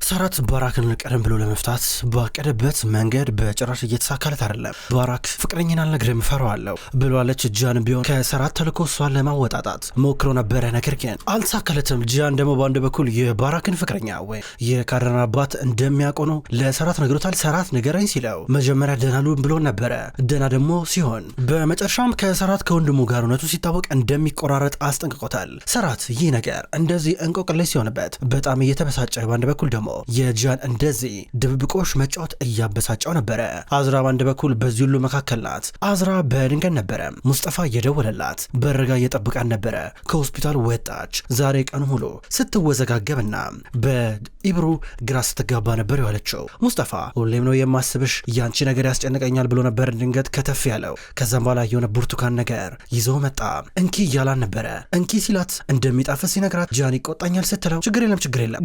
ሰራት ባራክን ቀደም ብሎ ለመፍታት ባቀደበት መንገድ በጭራሽ እየተሳካለት አይደለም። ባራክ ፍቅረኛን አልነግርም ፈራዋለሁ ብሏለች። ጂያን ቢሆን ከሰራት ተልኮ እሷን ለማወጣጣት ሞክሮ ነበረ፣ ነገር ግን አልተሳካለትም። ጂያን ደግሞ በአንድ በኩል የባራክን ፍቅረኛ ወይ የካደር አባት እንደሚያውቁ ነው ለሰራት ነግሮታል። ሰራት ንገረኝ ሲለው መጀመሪያ ደናሉን ብሎ ነበረ። ደና ደግሞ ሲሆን በመጨረሻም ከሰራት ከወንድሙ ጋር እውነቱ ሲታወቅ እንደሚቆራረጥ አስጠንቅቆታል። ሰራት ይህ ነገር እንደዚህ እንቆቅልሽ ሲሆንበት በጣም እየተበሳጨ፣ በአንድ በኩል ደግሞ የጂያን እንደዚህ ድብብቆሽ መጫወት እያበሳጨው ነበረ። አዝራ በአንድ በኩል በዚህ ሁሉ መካከል ናት። አዝራ በድንገት ነበረ ሙስጠፋ እየደወለላት በረጋ እየጠብቃን ነበረ። ከሆስፒታል ወጣች። ዛሬ ቀኑ ሙሉ ስትወዘጋገብና በኢብሩ ግራ ስትጋባ ነበር የዋለችው። ሙስጠፋ ሁሌም ነው የማስብሽ፣ ያንቺ ነገር ያስጨንቀኛል ብሎ ነበር ድንገት ከተፍ ያለው። ከዛም በኋላ የሆነ ብርቱካን ነገር ይዞ መጣ። እንኪ እያላን ነበረ። እንኪ ሲላት እንደሚጣፍስ ሲነግራት ጂያን ይቆጣኛል ስትለው ችግር የለም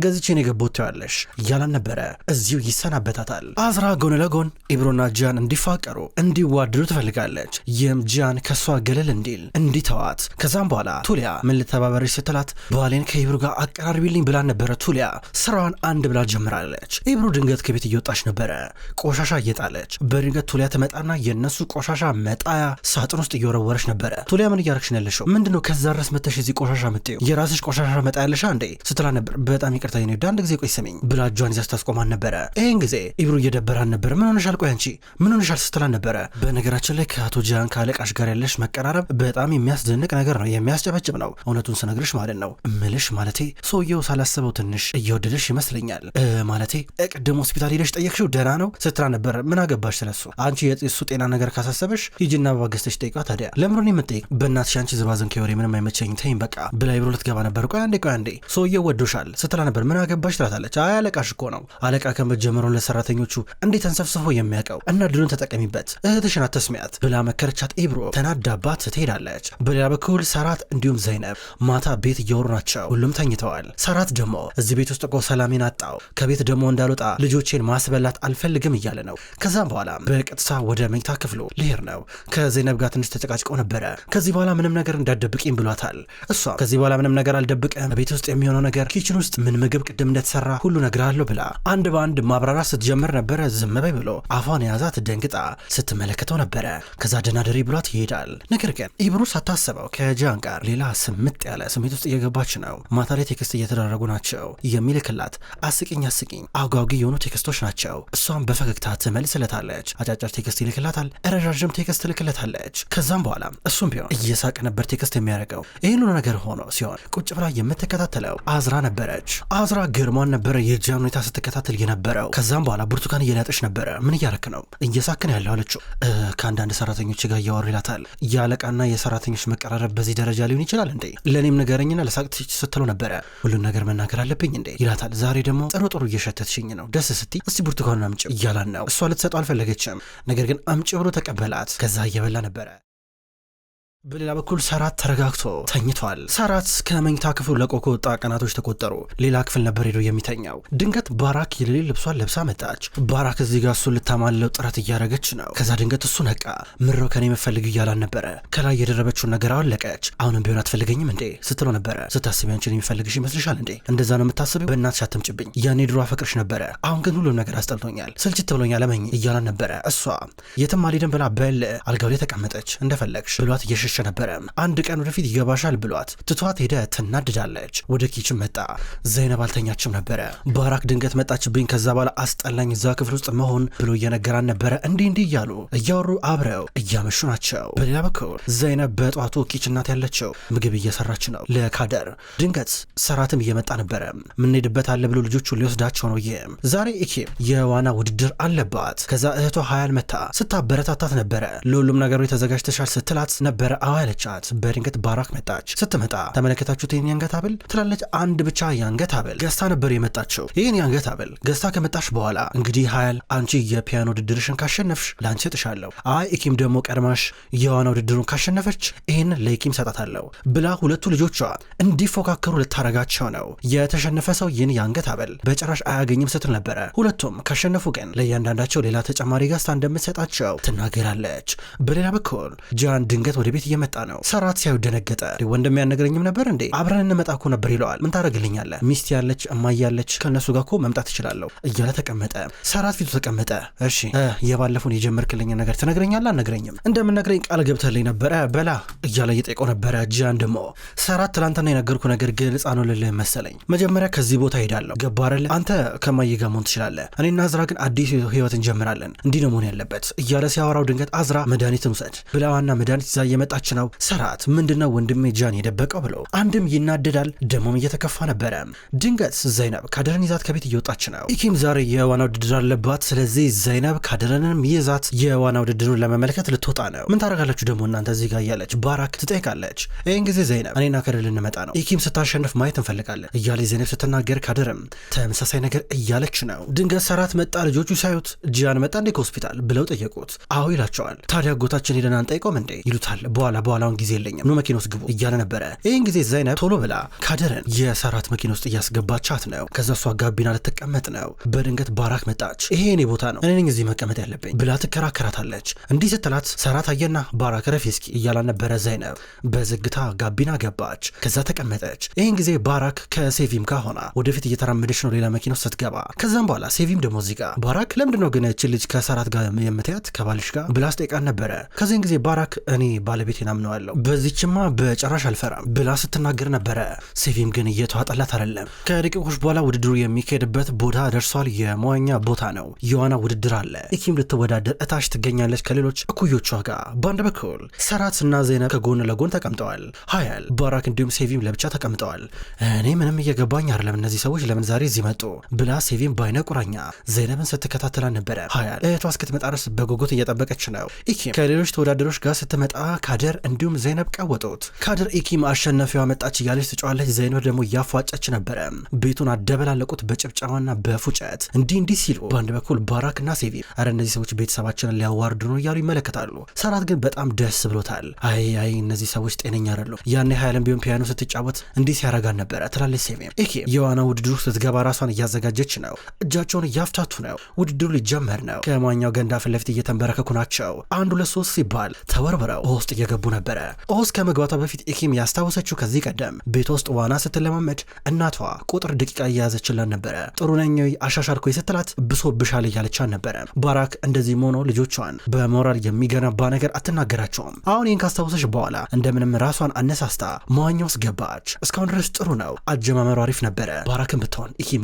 ገዝቼን የገቦት ያለሽ እያላን ነበረ። እዚሁ ይሰናበታታል። አዝራ ጎን ለጎን ኢብሮና ጂያን እንዲፋቀሩ እንዲዋድሩ ትፈልጋለች። ይህም ጂያን ከሷ ገለል እንዲል እንዲተዋት። ከዛም በኋላ ቱሊያ ምን ልተባበረች ስትላት ባሌን ከኢብሮ ጋር አቀራርቢልኝ ብላን ነበረ። ቱሊያ ስራዋን አንድ ብላ ጀምራለች። ኢብሮ ድንገት ከቤት እየወጣች ነበረ ቆሻሻ እየጣለች። በድንገት ቱሊያ ትመጣና የነሱ ቆሻሻ መጣያ ሳጥን ውስጥ እየወረወረች ነበረ። ቱሊያ ምን እያረግሽ ነው ያለሽው? ምንድነው ከዛ ድረስ መተሽ እዚህ ቆሻሻ ምትዩ? የራስሽ ቆሻሻ መጣ ያለሻ እንዴ ስትላ ነበር። በጣም ይቅርታ ነው አንድ ጊዜ ቆይ ስሚኝ ብላ እጇን ይዛ ስታስቆማን ነበረ። ይህን ጊዜ ኢብሮ እየደበራን ነበር። ምን ሆነሻል? ቆይ አንቺ ምን ሆነሻል ስትላን ነበረ። በነገራችን ላይ ከአቶ ጂያን ከአለቃሽ ጋር ያለሽ መቀራረብ በጣም የሚያስደንቅ ነገር ነው፣ የሚያስጨበጭብ ነው። እውነቱን ስነግርሽ ማለት ነው እምልሽ ማለቴ ሰውየው ሳላስበው ትንሽ እየወደደሽ ይመስለኛል። ማለቴ ቅድም ሆስፒታል ሄደሽ ጠየቅሽው ደህና ነው ስትላ ነበር። ምን አገባሽ ስለሱ? አንቺ የሱ ጤና ነገር ካሳሰበሽ ሂጂና አበባ ገዝተሽ ጠይቋ። ታዲያ ለምሮን የምጠይቅ በእናትሽ አንቺ ዝባዝን ከወሬ ምንም አይመቸኝ ተይኝ በቃ ብላ ኢብሮ ልትገባ ነበር። ቆይ አንዴ ሰውየው ወዶሻል ስትላ ነበር። ምን አገባሽ ትላታለች። አይ አለቃሽ እኮ ነው። አለቃ ከመጀመሩን ለሰራተኞቹ እንዴት አንሰፍስፎ የሚያውቀው እና ድሉን ተጠቀሚበት፣ እህትሽን አትስሚያት ብላ መከረቻት። ኢብሮ ተናዳባት ትሄዳለች። በሌላ በኩል ሰራት እንዲሁም ዘይነብ ማታ ቤት እየወሩ ናቸው። ሁሉም ተኝተዋል። ሰራት ደግሞ እዚህ ቤት ውስጥ እኮ ሰላሜን አጣው፣ ከቤት ደግሞ እንዳልወጣ ልጆቼን ማስበላት አልፈልግም እያለ ነው። ከዛም በኋላ በቀጥታ ወደ መኝታ ክፍሉ ልሄድ ነው። ከዘይነብ ጋር ትንሽ ተጨቃጭቀው ነበረ። ከዚህ በኋላ ምንም ነገር እንዳትደብቂም ብሏታል። እሷ ከዚህ በኋላ ምንም ነገር አልደብቅም፣ ቤት ውስጥ የሚሆነው ነገር ኪችን ውስጥ ምን ምግብ ቅድም እንደተሰራ ሁሉ ነግራለሁ ብላ አንድ በአንድ ማብራራት ስትጀምር ነበረ። ዝም በይ ብሎ አፏን የያዛት ደንግጣ ስትመለከተው ነበረ። ከዛ ደናደሪ ብሏት ይሄዳል። ነገር ግን ኢብሮ ሳታስበው ከጂያን ጋር ሌላ ስምጥ ያለ ስሜት ውስጥ እየገባች ነው። ማታ ላይ ቴክስት እየተደረጉ ናቸው። የሚልክላት አስቂኝ አጓጊ የሆኑ ቴክስቶች ናቸው። እሷም በፈገግታ ትመልስለታለች። አጫጭር ቴክስት ይልክላታል፣ ረዣዥም ቴክስት ትልክለታለች። ከዛም በኋላ እሱም ቢሆን እየሳቀ ነበር ቴክስት የሚያደርገው። ይህን ሁሉ ነገር ሆኖ ሲሆን ቁጭ ብላ የምትከታተለው አዝራ ነበረች። አዝራ ግርሟን ነበረ የጂያን ሁኔታ ስትከታተል የነበረው። ከዛም በኋላ ብርቱካን እየላጠች ነበረ። ምን እያረክ ነው? እየሳክን ያለው አለችው። ከአንዳንድ ሰራተኞች ጋር እያወሩ ይላታል። የአለቃና የሰራተኞች መቀራረብ በዚህ ደረጃ ሊሆን ይችላል እንዴ? ለእኔም ንገረኝና ለሳቅ ስትለው ነበረ። ሁሉን ነገር መናገር አለብኝ እንዴ ይላታል። ዛሬ ደግሞ ጥሩ እየሸተትሽኝ ነው፣ ደስ ስትይ እስቲ ብርቱካኑን አምጪ እያላን ነው። እሷ ልትሰጠው አልፈለገችም። ነገር ግን አምጪ ብሎ ተቀበላት። ከዛ እየበላ ነበረ። በሌላ በኩል ሰራት ተረጋግቶ ተኝቷል። ሰራት ከመኝታ ክፍሉ ለቆ ከወጣ ቀናቶች ተቆጠሩ። ሌላ ክፍል ነበር ሄዶ የሚተኛው። ድንገት ባራክ የሌሊት ልብሷን ለብሳ መጣች። ባራክ እዚህ ጋር እሱን ልታማለው ጥረት እያደረገች ነው። ከዛ ድንገት እሱ ነቃ። ምረው ከኔ መፈልግ እያላን ነበረ። ከላይ የደረበችውን ነገር አወለቀች። አሁንም ቢሆን አትፈልገኝም እንዴ ስትሎ ነበረ። ስታስቢ አንቺን የሚፈልግሽ ይመስልሻል እንዴ? እንደዛ ነው የምታስቢው? በእናትሽ አትምጭብኝ። ያኔ ድሮ አፈቅርሽ ነበረ፣ አሁን ግን ሁሉም ነገር አስጠልቶኛል፣ ስልችት ብሎኛል፣ ለመኝ እያላን ነበረ። እሷ የትም አልሄድም ብላ በል አልጋው ላይ ተቀመጠች። እንደፈለግሽ ብሏት እየሸሸ ነበረ። አንድ ቀን ወደፊት ይገባሻል ብሏት ትቷት ሄደ። ትናድዳለች። ወደ ኪችን መጣ። ዘይነብ አልተኛችም ነበረ። ባራክ ድንገት መጣችብኝ፣ ከዛ በኋላ አስጠላኝ እዛ ክፍል ውስጥ መሆን ብሎ እየነገራን ነበረ። እንዲህ እያሉ እያወሩ አብረው እያመሹ ናቸው። በሌላ በኩል ዘይነብ በጧቱ ኪችን ናት ያለችው። ምግብ እየሰራች ነው ለካደር። ድንገት ሰራትም እየመጣ ነበረ። ምንሄድበት አለ ብሎ ልጆቹ ሊወስዳቸው ነው። ይህም ዛሬ ኢኪም የዋና ውድድር አለባት። ከዛ እህቷ ሀያል መታ ስታበረታታት ነበረ። ለሁሉም ነገሮች ተዘጋጅተሻል ስትላት ነበረ። አዎ ያለቻት። በድንገት ባራክ መጣች። ስትመጣ ተመለከታችሁት? ይህን የአንገት ሀብል ትላለች። አንድ ብቻ የአንገት ሀብል ገዝታ ነበር የመጣችው። ይህን የአንገት ሀብል ገዝታ ከመጣሽ በኋላ እንግዲህ ሀያል አንቺ የፒያኖ ውድድርሽን ካሸነፍሽ ለአንቺ ሰጥሻለሁ፣ አይ ኢኪም ደግሞ ቀድማሽ የዋና ውድድሩን ካሸነፈች ይህን ለኢኪም ሰጣታለሁ ብላ ሁለቱ ልጆቿ እንዲፎካከሩ ልታረጋቸው ነው። የተሸነፈ ሰው ይህን የአንገት ሀብል በጭራሽ አያገኝም ስትል ነበረ። ሁለቱም ካሸነፉ ግን ለእያንዳንዳቸው ሌላ ተጨማሪ ገዝታ እንደምትሰጣቸው ትናገራለች። በሌላ በኩል ጂያን ድንገት ወደ ቤት እየመጣ ነው። ሰራት ሲያዩ ደነገጠ። ወንድም ያነግረኝም ነበር እንዴ አብረን እንመጣ እኮ ነበር ይለዋል። ምን ታደርግልኛለህ? ሚስት ያለች እማዬ ያለች ከነሱ ጋር እኮ መምጣት እችላለሁ እያለ ተቀመጠ። ሰራት ፊቱ ተቀመጠ። እሺ የባለፉን የጀመርክልኝ ነገር ትነግረኛለህ? አልነግረኝም። እንደምነግረኝ ቃል ገብተልኝ ነበረ በላ እያለ እየጠየቀው ነበረ። ጂያን ደግሞ ሰራት ትላንትና የነገርኩ ነገር ግልጽ ነው ልልህ መሰለኝ። መጀመሪያ ከዚህ ቦታ ሄዳለሁ ገባ አይደለ? አንተ ከማዬ ጋር መሆን ትችላለህ። እኔና አዝራ ግን አዲስ ህይወት እንጀምራለን። እንዲህ ነው መሆን ያለበት እያለ ሲያወራው ድንገት አዝራ መድኃኒትን ውሰድ ብላዋና መድኃኒት ይዛ እየመጣች ነው። ሰራት ምንድነው ወንድሜ ጂያን የደበቀው ብሎ አንድም ይናደዳል፣ ደሞም እየተከፋ ነበረ። ድንገት ዘይነብ ካደረን ይዛት ከቤት እየወጣች ነው። ኢኪም ዛሬ የዋና ውድድር አለባት። ስለዚህ ዘይነብ ካደረንም ይዛት የዋና ውድድሩን ለመመልከት ልትወጣ ነው። ምን ታደርጋላችሁ ደግሞ እናንተ እዚህ ጋር እያለች ባራክ ትጠይቃለች። ይህን ጊዜ ዘይነብ እኔና ካደር ልንመጣ ነው፣ ኢኪም ስታሸንፍ ማየት እንፈልጋለን እያለች ዘይነብ ስትናገር ካደርም ተመሳሳይ ነገር እያለች ነው። ድንገት ሰራት መጣ። ልጆቹ ሳዩት ጂያን መጣ እንዴ ከሆስፒታል ብለው ጠየቁት። አዎ ይላቸዋል። ታዲያ አጎታችን ሄደን አንጠይቀውም እንዴ ይሉታል። በኋላውን ጊዜ የለኝም ኑ መኪና ውስጥ ግቡ እያለ ነበረ። ይህን ጊዜ ዘይነብ ቶሎ ብላ ካደርን የሰራት መኪና ውስጥ እያስገባቻት ነው። ከዛ እሷ ጋቢና ልትቀመጥ ነው። በድንገት ባራክ መጣች። ይሄ እኔ ቦታ ነው እኔ ነኝ እዚህ መቀመጥ ያለብኝ ብላ ትከራከራታለች። እንዲህ ስትላት ሰራት አየና ባራክ ረፊ እስኪ እያላን ነበረ። ዘይነብ በዝግታ ጋቢና ገባች። ከዛ ተቀመጠች። ይህን ጊዜ ባራክ ከሴቪም ጋር ሆና ወደፊት እየተራመደች ነው ሌላ መኪና ውስጥ ስትገባ። ከዛም በኋላ ሴቪም ደግሞ እዚህ ጋር ባራክ ለምንድነው ግን እቺ ልጅ ከሰራት ጋር የምትያት ከባልሽ ጋር ብላ አስጠይቃን ነበረ። ከዚህን ጊዜ ባራክ እኔ ባለቤቴን አምነዋለሁ በዚችማ በጭራሽ አልፈራም ብላ ስትናገር ነበረ። ሴቪም ግን እየተዋጠላት አይደለም። ከደቂቆች በኋላ ውድድሩ የሚካሄድበት ቦታ ደርሷል። የመዋኛ ቦታ ነው። የዋና ውድድር አለ። ኢኪም ልትወዳደር እታች ትገኛለች ከሌሎች እኩዮቿ ጋር። በአንድ በኩል ሰራት እና ዘይነብ ከጎን ለጎን ተቀምጠዋል። ሀያል ባራክ እንዲሁም ሴቪም ለብቻ ተቀምጠዋል። እኔ ምንም እየገባኝ አይደለም እነዚህ ሰዎች ለምን ዛሬ እዚህ መጡ ብላ ሴቪም በአይነ ቁራኛ ዘይነብን ስትከታተላ ነበረ። ሀያል እህቷ እስክትመጣ ድረስ በጉጉት እየጠበቀች ነው። ኢኪም ከሌሎች ተወዳዳሪዎች ጋር ስትመጣ ካደር እንዲሁም ዘይነብ ቀወጡት። ካደር ኢኪም አሸናፊዋ መጣች እያለች ትጫዋለች። ዘይነብ ደግሞ እያፏጨች ነበረ። ቤቱን አደበላለቁት በጭብጨባና በፉጨት። እንዲህ ሲሉ በአንድ በኩል ባራክ እና ሴቪም አረ እነዚህ ሰዎች ቤተሰባችንን ሊያዋርዱ ነው እያሉ ይመለከታሉ። ሰራት ግን በጣም ደስ ብሎታል። አይ እነዚህ ሰዎች ጤነኛ አይደሉም። ያኔ ሀያልም ቢሆን ፒያኖ ስትጫወት እንዲህ ሲያረጋን ነበረ ትላለች ሴቪም። ኢኪም የዋና ውድድሩ ስትገባ ራሷን እያዘጋጀች ነው። እጃቸውን እያፍታቱ ነው። ውድድሩ ሊጀመር ነው። ከመዋኛው ገንዳ ፊት ለፊት እየተንበረከኩ ናቸው። 1 2 3 ሲባል ተወርብረው ውስጥ እየገቡ ነበረ። ውስጥ ከመግባቷ በፊት ኢኪም ያስታወሰችው ከዚህ ቀደም ቤት ውስጥ ዋና ስትለማመድ እናቷ ቁጥር ደቂቃ እያያዘችላን ነበረ። ጥሩ ነኝ አሻሻልኩ ስትላት ብሶብሻል እያለቻን ነበረ። ባራክ እንደዚህ ሆኖ ልጆቿን በሞራል የሚገነባ ነገር አትናገራቸውም። አሁን ይህን ካስታወሰች በኋላ እንደምንም ራሷን አነሳስታ መዋኛ ውስጥ ገባች። እስካሁን ድረስ ጥሩ ነው። አጀማመሩ አሪፍ ነበረ። ባራክን ብትሆን ኢኪም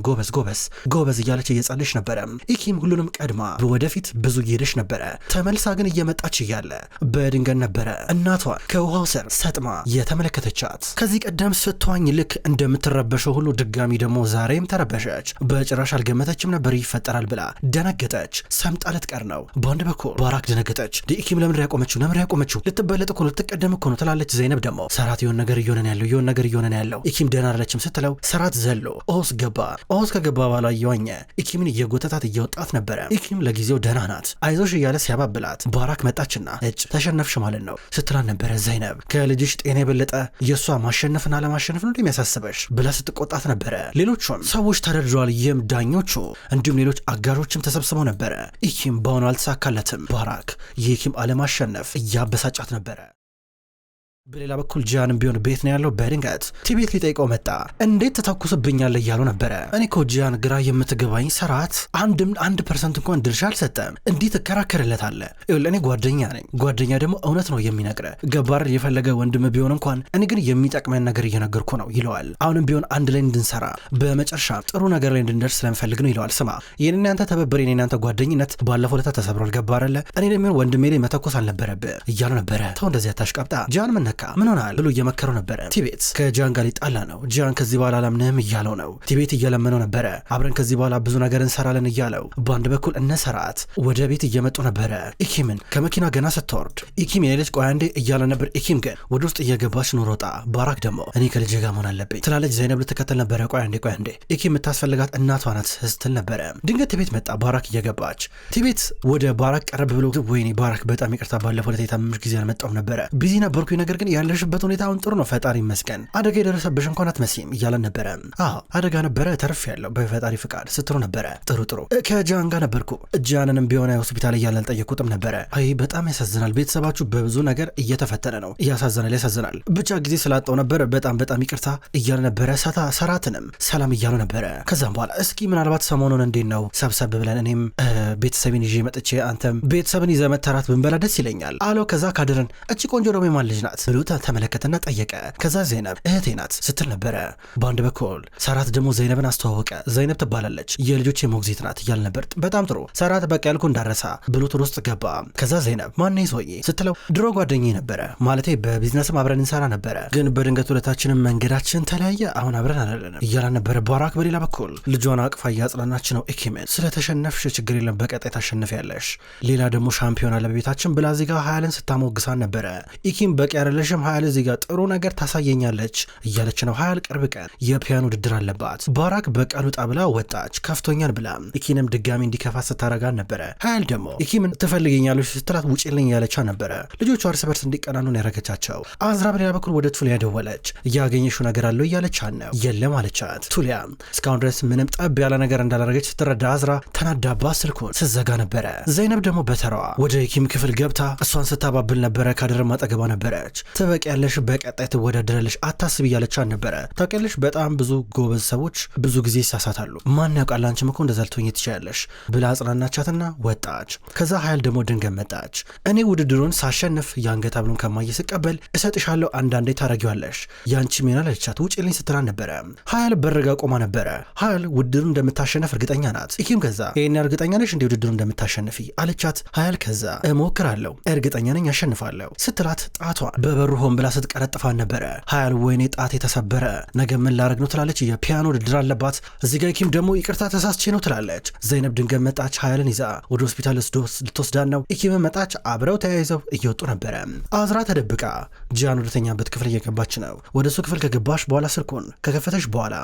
ጎበዝ እያለች እየጸለች ነበረ። ኢኪም ሁሉንም ቀድማ ወደፊት ብዙ እየሄደች ነበረ። ተመልሳ ግን እየመጣች እያለ በድንገት ነበረ እናቷን ከውሃው ስር ሰጥማ የተመለከተቻት። ከዚህ ቀደም ስትዋኝ ልክ እንደምትረበሸው ሁሉ ድጋሚ ደግሞ ዛሬም ተረበሸች። በጭራሽ አልገመተችም ነበር ይፈጠራል ብላ ደነገጠች። ሰምጣ ልትቀር ነው። በአንድ በኩል ባራክ ደነገጠች። ኢኪም ለምን ያቆመችው ልትበለጥ እኮ ነው ልትቀደም እኮ ነው ትላለች። ዘይነብ ደግሞ ሰራት የሆነ ነገር እየሆነ ያለው ኢኪም ደህና አይደለችም ስትለው ሰራት ዘሎ ኦስ ከገባ በኋላ እየዋኘ ኢኪምን እየጎተታት እየወጣት ነበረ። ኢኪም ለጊዜው ደህና ናት አይዞሽ እያለ ሲያባብላት ባራክ መጣችና እጭ ተሸነፍሽ ማለት ነው ስትላን ነበረ። ዘይነብ ከልጅሽ ጤና የበለጠ የእሷ ማሸነፍና ለማሸነፍ ነው እንደሚያሳስበሽ ብላ ስትቆጣት ነበረ። ሌሎቹም ሰዎች ተደርድረዋል። ይህም ዳኞቹ እንዲሁም ሌሎች አጋሮችም ተሰብስበው ነበረ። ኢኪም በአሁኑ አልተሳካለትም። ባራክ የኢኪም አለማሸነፍ እያበሳጫት ነበረ። በሌላ በኩል ጂያንም ቢሆን ቤት ነው ያለው። በድንገት ቲቤት ሊጠይቀው መጣ። እንዴት ተተኩስብኛለህ እያሉ ነበረ። እኔ እኮ ጂያን ግራ የምትገባኝ ሰራት 1% እንኳን ድርሻ አልሰጠም። እንዲህ ትከራከርለታለህ? እኔ ጓደኛ ነኝ። ጓደኛ ደግሞ እውነት ነው የሚነግረህ። ገባር የፈለገ ወንድም ቢሆን እንኳን እኔ ግን የሚጠቅመን ነገር እየነገርኩ ነው ይለዋል። አሁንም ቢሆን አንድ ላይ እንድንሰራ በመጨረሻ ጥሩ ነገር ላይ እንድንደርስ ስለምፈልግ ነው ይለዋል። ስማ የኔና ያንተ ተበብር የኔና ያንተ ጓደኝነት ባለፈው ለታ ተሰብሯል። ገባርለ እኔ ደግሞ ወንድሜ ላይ መተኮስ አልነበረብህ እያሉ ነበረ። ተው እንደዚህ አታሽቀብጣ ጂያን ምን ሆናል ብሎ እየመከረው ነበረ። ቲቤት ከጂያን ጋር ሊጣላ ነው። ጂያን ከዚህ በኋላ አላምንህም እያለው ነው። ቲቤት እየለመነው ነበረ። አብረን ከዚህ በኋላ ብዙ ነገር እንሰራለን እያለው። በአንድ በኩል እነሰራት ወደ ቤት እየመጡ ነበረ። ኢኪምን ከመኪና ገና ስትወርድ ኢኪም የሌለች ቆይ አንዴ እያለ ነበር። ኢኪም ግን ወደ ውስጥ እየገባች ነው ሮጣ። ባራክ ደግሞ እኔ ከልጄ ጋር መሆን አለብኝ ትላለች። ዘይነብ ልትከተል ነበረ። ቆይ አንዴ ኢኪም የምታስፈልጋት እናቷ ናት ስትል ነበረ። ድንገት ቲቤት መጣ። ባራክ እየገባች ቲቤት ወደ ባራክ ቀረብ ብሎ ወይኔ ባራክ በጣም ይቅርታ ባለፈው ለታ የታመምሽ ጊዜ አልመጣሁም ነበረ ቢዚ ነበርኩኝ ነገር ግን ያለሽበት ሁኔታ አሁን ጥሩ ነው ፈጣሪ ይመስገን፣ አደጋ የደረሰብሽ እንኳን አትመስይም እያለን ነበረ። አዎ አደጋ ነበረ ተርፍ ያለው በፈጣሪ ፍቃድ ስትሉ ነበረ። ጥሩ ከጃን ጋር ነበርኩ። ጃንንም ቢሆን ሆስፒታል እያለ አልጠየቁትም ነበረ። አይ በጣም ያሳዝናል፣ ቤተሰባችሁ በብዙ ነገር እየተፈተነ ነው፣ ያሳዝናል። ብቻ ጊዜ ስላጣው ነበር፣ በጣም ይቅርታ እያለ ነበረ። ሰራትንም ሰላም እያሉ ነበረ። ከዛም በኋላ እስኪ ምናልባት ሰሞኑን እንዴት ነው ሰብሰብ ብለን እኔም ቤተሰብን ይዤ መጥቼ አንተም ቤተሰብን ይዘህ መተራት ብንበላ ደስ ይለኛል አለው። ከዛ ካድርን እቺ ቆንጆ ደግሞ የማን ልጅ ናት ብሎ ተመለከተና ጠየቀ። ከዛ ዘይነብ እህቴ ናት ስትል ነበረ። በአንድ በኩል ሰራት ደግሞ ዘይነብን አስተዋወቀ። ዘይነብ ትባላለች የልጆች ሞግዚት ናት እያል ነበር። በጣም ጥሩ ሰራት በቃ ያልኩ እንዳረሳ ብሎ ቱር ውስጥ ገባ። ከዛ ዘይነብ ማነው ሰውዬ ስትለው ድሮ ጓደኛዬ ነበረ፣ ማለቴ በቢዝነስም አብረን እንሰራ ነበረ፣ ግን በድንገት ሁለታችንም መንገዳችን ተለያየ፣ አሁን አብረን አይደለንም እያላን ነበረ። ባራክ በሌላ በኩል ልጇን አቅፋ እያጽናናች ነው። ኢኪምን ስለተሸነፍሽ ችግር የለም በቀጣይ ታሸንፊያለሽ፣ ሌላ ደግሞ ሻምፒዮን አለ በቤታችን ብላ እዚህ ጋር ሀያልን ስታሞግሳን ነበረ። ኢኪም በቂ አይደለሽም ሀያል እዚህ ጋር ጥሩ ነገር ታሳየኛለች እያለች ነው። ሀያል ቅርብ ቀን የፒያኖ ውድድር አለባት። ባራክ በቀን ውጣ ብላ ወጣች፣ ከፍቶኛል ብላ ኢኪንም ድጋሚ እንዲከፋት ስታረጋን ነበረ። ሀያል ደግሞ ኢኪምን ትፈልገኛለች ስትላት ውጭልኝ ያለቻ ነበረ። ልጆቹ እርስ በርስ እንዲቀናኑን ያረገቻቸው። አዝራ በሌላ በኩል ወደ ቱሊያ ደወለች። እያገኘሽው ነገር አለው እያለቻት ነው። የለም አለቻት። ቱሊያ እስካሁን ድረስ ምንም ጠብ ያለ ነገር እንዳላረገች ስትረዳ አዝራ ተናዳባ ስልኩን ስዘጋ ነበረ። ዘይነብ ደግሞ በተራዋ ወደ ኢኪም ክፍል ገብታ እሷን ስታባብል ነበረ። ካድርም አጠገቧ ነበረች። ትበቂያለሽ፣ በቀጣይ ትወዳደራለሽ፣ አታስብ እያለቻት ነበረ። ታውቂያለሽ በጣም ብዙ ጎበዝ ሰዎች ብዙ ጊዜ ይሳሳታሉ፣ ማን ያውቃል አንቺም እኮ እንደዛ ልትሆኚ ትችያለሽ ብላ አጽናናቻትና ወጣች። ከዛ ሀያል ደግሞ ድንገት መጣች። እኔ ውድድሩን ሳሸንፍ የአንገት ሐብሉን ከማየ ስቀበል እሰጥሻለሁ፣ አንዳንዴ ታረጊዋለሽ፣ ያንቺ ሚና አለቻት። ውጭልኝ ስትላን ነበረ። ሀያል በርጋ ቆማ ነበረ። ሀያል ውድድሩን እንደምታሸነፍ እርግጠኛ ናት። ኢኪም ከዛ ይሄን እርግጠኛ ነሽ እንዴ ውድድሩን እንደምታሸንፊ አለቻት። ሀያል ከዛ እሞክራለሁ፣ እርግጠኛ ነኝ አሸንፋለሁ ስትላት ጣቷን በበሩ ሆን ብላ ስትቀረጥፋን ነበረ። ሀያል ወይኔ ጣት የተሰበረ ነገ ምን ላረግ ነው ትላለች። የፒያኖ ውድድር አለባት እዚህ ጋር። ኢኪም ደግሞ ይቅርታ ተሳስቼ ነው ትላለች። ዘይነብ ድንገት መጣች። ሀያልን ይዛ ወደ ሆስፒታል ልትወስዳን ነው። ኢኪም መጣች። አብረው ተያይዘው እየወጡ ነበረ። አዝራ ተደብቃ ጂያን ወደተኛበት ክፍል እየገባች ነው። ወደ እሱ ክፍል ከገባች በኋላ ስልኩን ከከፈተች በኋላ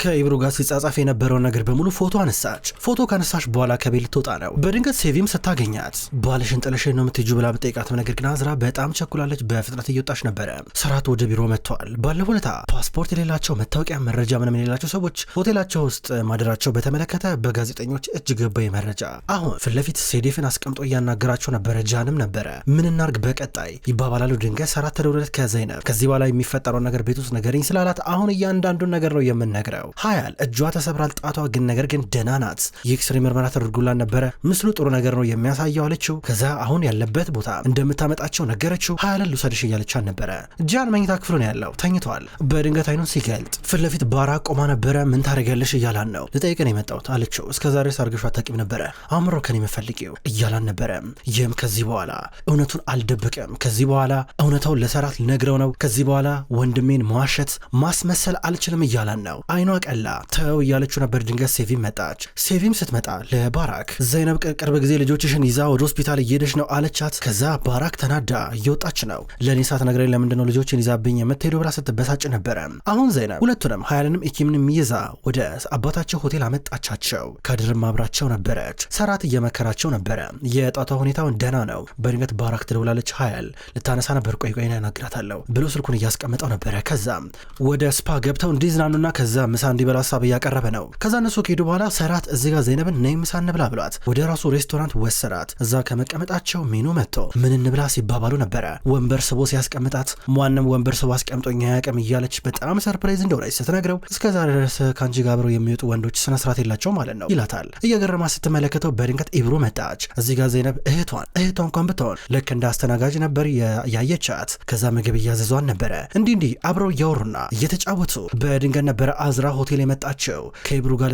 ከኢብሩ ጋር ሲጻጻፍ የነበረውን ነገር በሙሉ ፎቶ አነሳች። ፎቶ ካነሳች በኋላ ከቤት ልትወጣ ነው። በድንገት ሴቪም ስታገኛት ባልሽን ጥለሽን ነው የምትሄጂው ብላ ብጠይቃትም ነገር ግን አዝራ በጣም ቸኩላለች። በፍጥነት እየወጣች ነበረ። ሰራት ወደ ቢሮ መጥተዋል። ባለፈው ዕለት ፓስፖርት የሌላቸው መታወቂያ መረጃ ምንም የሌላቸው ሰዎች ሆቴላቸው ውስጥ ማደራቸው በተመለከተ በጋዜጠኞች እጅ ገባ መረጃ። አሁን ፊት ለፊት ሴዴፍን አስቀምጦ እያናገራቸው ነበረ። ጃንም ነበረ። ምን እናርግ በቀጣይ ይባባላሉ። ድንገት ሰራት ተደውለት ከዘይነብ ከዚህ በኋላ የሚፈጠረው ነገር ቤት ውስጥ ነገርኝ ስላላት አሁን እያንዳንዱን ነገር ነው የምንነግረው። ሀያል እጇ ተሰብራል፣ ጣቷ ግን ነገር ግን ደህና ናት። የኤክስሬ ምርመራ ተደርጎላን ነበረ፣ ምስሉ ጥሩ ነገር ነው የሚያሳየው አለችው። ከዛ አሁን ያለበት ቦታ እንደምታመጣቸው ነገረችው። ሀያልን ልውሰድሽ እያለቻን ነበረ። ጃን መኝታ ክፍሉ ነው ያለው፣ ተኝቷል። በድንገት አይኑን ሲገልጥ ፊት ለፊት ባራክ ቆማ ነበረ። ምን ታደርጊያለሽ እያላን ነው። ልጠይቅን የመጣሁት አለችው። እስከዛሬ ሳርግሹ አታውቂም ነበረ፣ አእምሮ ከኔ የምፈልጊው እያላን ነበረ። ይህም ከዚህ በኋላ እውነቱን አልደብቅም፣ ከዚህ በኋላ እውነታውን ለሰራት ልነግረው ነው፣ ከዚህ በኋላ ወንድሜን መዋሸት ማስመሰል አልችልም እያላን ነው። አይኗ ቀላ። ተው እያለችው ነበር። ድንገት ሴቪም መጣች። ሴቪም ስትመጣ ለባራክ ዘይነብ ቅርብ ጊዜ ልጆችሽን ይዛ ወደ ሆስፒታል እየሄደች ነው አለቻት። ከዛ ባራክ ተናዳ እየወጣች ነው። ለእኔ ሳትነግረኝ ለምንድነው ልጆችን ይዛብኝ የምትሄደው ብላ ስትበሳጭ ነበረ። አሁን ዘይነብ ሁለቱንም ሀያልንም ኢኪምንም ይዛ ወደ አባታቸው ሆቴል አመጣቻቸው። ካድርም አብራቸው ነበረች። ሰራት እየመከራቸው ነበረ። የጣቷ ሁኔታውን ደህና ነው። በድንገት ባራክ ትደውላለች። ሀያል ልታነሳ ነበር። ቆይ እነግራታለሁ ብሎ ስልኩን እያስቀመጠው ነበረ። ከዛ ወደ ስፓ ገብተው እንዲዝናኑና ከዛ ምሳ እንዲበላ ሀሳብ እያቀረበ ነው። ከዛ እነሱ ከሄዱ በኋላ ሰራት እዚህ ጋር ዘይነብን ነይ ምሳ እንብላ ብሏት ወደ ራሱ ሬስቶራንት ወሰዳት። እዛ ከመቀመጣቸው ሜኑ መጥቶ ምን እንብላ ሲባባሉ ነበረ። ወንበር ስቦ ሲያስቀምጣት ማንም ወንበር ስቦ አስቀምጦኛ ያቀም እያለች በጣም ሰርፕራይዝ እንደሆነች ስትነግረው እስከዛ ድረስ ከአንቺ ጋር አብረው የሚወጡ ወንዶች ስነ ስርዓት የላቸው ማለት ነው ይላታል። እየገረማ ስትመለከተው በድንገት ኢብሩ መጣች። እዚህ ጋር ዘይነብ እህቷ እንኳን ብትሆን ልክ እንደ አስተናጋጅ ነበር ያየቻት። ከዛ ምግብ እያዘዟን ነበረ። እንዲህ አብረው እያወሩና እየተጫወቱ በድንገት ነበረ አዝራ ሆቴል የመጣቸው። ከኢብሩ ጋር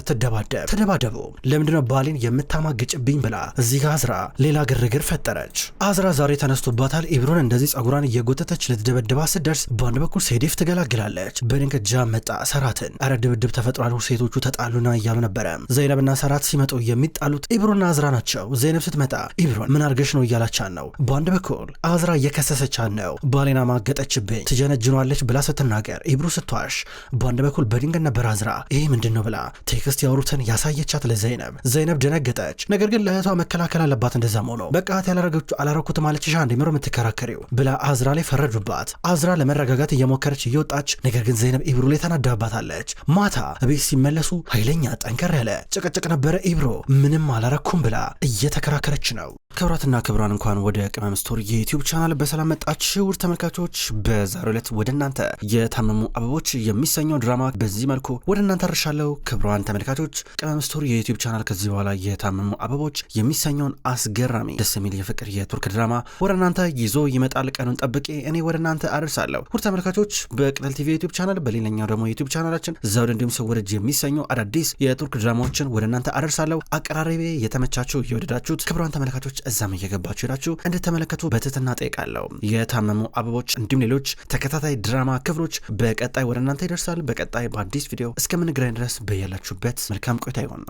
ተደባደቡ። ለምንድነው ባሌን የምታማግጭብኝ ብላ እዚህ ጋር አዝራ ሌላ ግርግር ፈጠረች። አዝራ ዛሬ ተነስቶባታል። ኢብሩን እንደዚህ ጸጉሯን እየጎተተች ልትደበድባ ስትደርስ በአንድ በኩል ሴዴፍ ትገላግላለች። በድንገት ጃን መጣ። ሰራትን አረ ድብድብ ተፈጥሯል፣ ሴቶቹ ተጣሉና እያሉ ነበረ። ዘይነብና ሰራት ሲመጡ የሚጣሉት ኢብሩና አዝራ ናቸው። ዘይነብ ስትመጣ ኢብሩን ምን አርገሽ ነው እያላቻን ነው። በአንድ በኩል አዝራ እየከሰሰቻን ነው። ባሌና ማገጠችብኝ ትጀነጅኗለች ብላ ስትናገር ኢብሩ ስትዋሽ፣ በአንድ በኩል በድንገት ነበር አዝራ ይሄ ምንድን ነው ብላ ቴክስት ያወሩትን ያሳየቻት ለዘይነብ። ዘይነብ ደነገጠች። ነገር ግን ለእህቷ መከላከል አለባት። እንደዛም ሆኖ በቃ አላረኩት ማለችሻ እንደምሮ የምትከራከሪው ብላ አዝራ ላይ ፈረዱባት። አዝራ ለመረጋጋት እየሞከረች እየወጣች፣ ነገር ግን ዘይነብ ኢብሮ ላይ ተናዳባታለች። ማታ ቤት ሲመለሱ ኃይለኛ ጠንከር ያለ ጭቅጭቅ ነበረ። ኢብሮ ምንም አላረኩም ብላ እየተከራከረች ነው። ክብራትና ክብራን እንኳን ወደ ቅመም ስቶሪ የዩቲዩብ ቻናል በሰላም መጣችሁ ውድ ተመልካቾች። በዛሬው ዕለት ወደ እናንተ የታመሙ አበቦች የሚሰኘው ድራማ በዚህ መልኩ ወደ እናንተ አርሻለሁ። ክብራን ተመልካቾች ቅመም ስቶሪ የዩቲዩብ ቻናል ከዚህ በኋላ የታመሙ አበቦች የሚሰኘውን አስገራሚ ደስ የሚል የፍቅር የቱርክ ድራማ ወደ እናንተ ይዞ ይመጣል። ቀኑን ጠብቄ እኔ ወደ እናንተ አርሳለሁ። ውድ ተመልካቾች በቅጠል ቲቪ ዩቲዩብ ቻናል በሌላኛው ደግሞ ዩቲዩብ ቻናላችን ዘውድ እንዲሁም ሰወረጅ የሚሰኙ አዳዲስ የቱርክ ድራማዎችን ወደ እናንተ አርሳለሁ። አቀራረቤ የተመቻችሁ የወደዳችሁት ክብራን ተመልካቾች እዛም እየገባችሁ ሄዳችሁ እንድትመለከቱ በትህትና ጠይቃለሁ። የታመሙ አበቦች እንዲሁም ሌሎች ተከታታይ ድራማ ክፍሎች በቀጣይ ወደ እናንተ ይደርሳል። በቀጣይ በአዲስ ቪዲዮ እስከምንገናኝ ድረስ በያላችሁበት መልካም ቆይታ ይሆን።